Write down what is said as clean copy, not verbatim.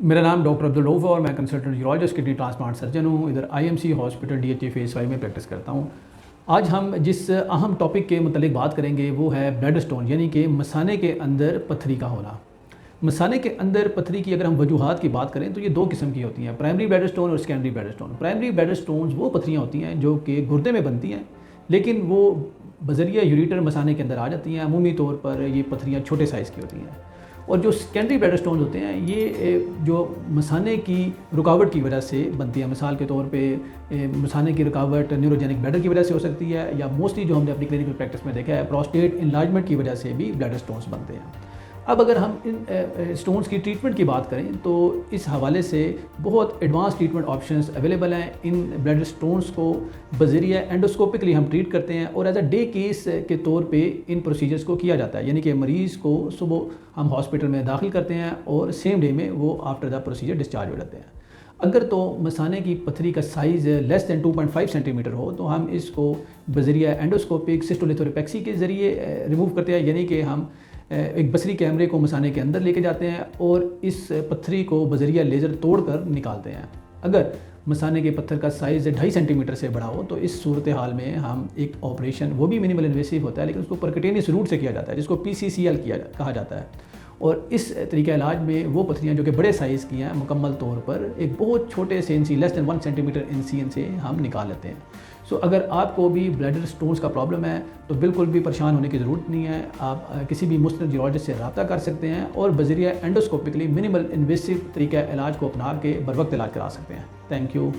मेरा नाम डॉक्टर अब्दुल रऊफ़ है और मैं consultant urologist kidney transplant surgeon हूँ। इधर आईएमसी हॉस्पिटल डीएचए फेज़ 5 में प्रैक्टिस करता हूँ। आज हम जिस अहम टॉपिक के मुतालिक बात करेंगे वो है ब्लड स्टोन, यानी कि मसाने के अंदर पत्थरी का होना। मसाने के अंदर पत्थरी की अगर हम वजूहात की बात करें तो ये दो किस्म की होती हैं, प्राइमरी ब्लड स्टोन और secondary blood stone. Primary blood stone वो पत्थरियाँ होती हैं जो कि गुर्दे में बनती हैं, लेकिन वो बज़रिया यूरेटर मसाने के अंदर आ जाती हैं। अमूमी तौर पर ये पत्थरियाँ छोटे साइज़ की होती हैं। और जो सेकेंडरी ब्लड स्टोन होते हैं ये जो मसाने की रुकावट की वजह से बनती है। मिसाल के तौर पे मसाने की रुकावट न्यूरोजेनिक ब्लैडर की वजह से हो सकती है, या मोस्टली जो हमने अपनी क्लिनिकल प्रैक्टिस में देखा है प्रोस्टेट इनलार्जमेंट की वजह से भी ब्लड स्टोन्स बनते हैं। अब अगर हम इन स्टोन्स की ट्रीटमेंट की बात करें तो इस हवाले से बहुत एडवांस ट्रीटमेंट ऑप्शंस अवेलेबल हैं। इन ब्लड स्टोन्स को बज़रिया एंडोस्कोपिकली हम ट्रीट करते हैं और एज अ डे केस के तौर पे इन प्रोसीजर्स को किया जाता है, यानी कि मरीज़ को सुबह हम हॉस्पिटल में दाखिल करते हैं और सेम डे में वो आफ्टर द प्रोसीजर डिस्चार्ज हो जाते हैं। अगर तो मसाने की पत्थरी का साइज़ लेस दैन 2.5 सेंटीमीटर हो तो हम इसको बज़रिया एंडोस्कोपिक सिस्टोलिथोरेपेक्सी के ज़रिए रिमूव करते हैं, यानी कि हम एक बसरी कैमरे को मसाने के अंदर लेके जाते हैं और इस पत्थरी को बज़रिया लेज़र तोड़कर निकालते हैं। अगर मसाने के पत्थर का साइज़ 2.5 सेंटीमीटर से बड़ा हो तो इस सूरत हाल में हम एक ऑपरेशन, वो भी मिनिमल इन्वेसिव होता है लेकिन उसको परक्यूटेनियस रूट से किया जाता है, जिसको PCCL कहा जाता है। और इस तरीके इलाज में वो पत्थरियाँ जो कि बड़े साइज़ की हैं मुकम्मल तौर पर एक बहुत छोटे से इंसी लेस दैन 1 सेंटीमीटर इंसिजन से हम निकाल लेते हैं। सो अगर आपको भी ब्लैडर स्टोन्स का प्रॉब्लम है तो बिल्कुल भी परेशान होने की ज़रूरत नहीं है। आप किसी भी मुस्तनद यूरोलॉजिस्ट से रब्ता कर सकते हैं और बज़रिया एंडोस्कोपिकली मिनिमल इन्वेसिव तरीका इलाज को अपना के बर वक्त इलाज करा सकते हैं। Thank you.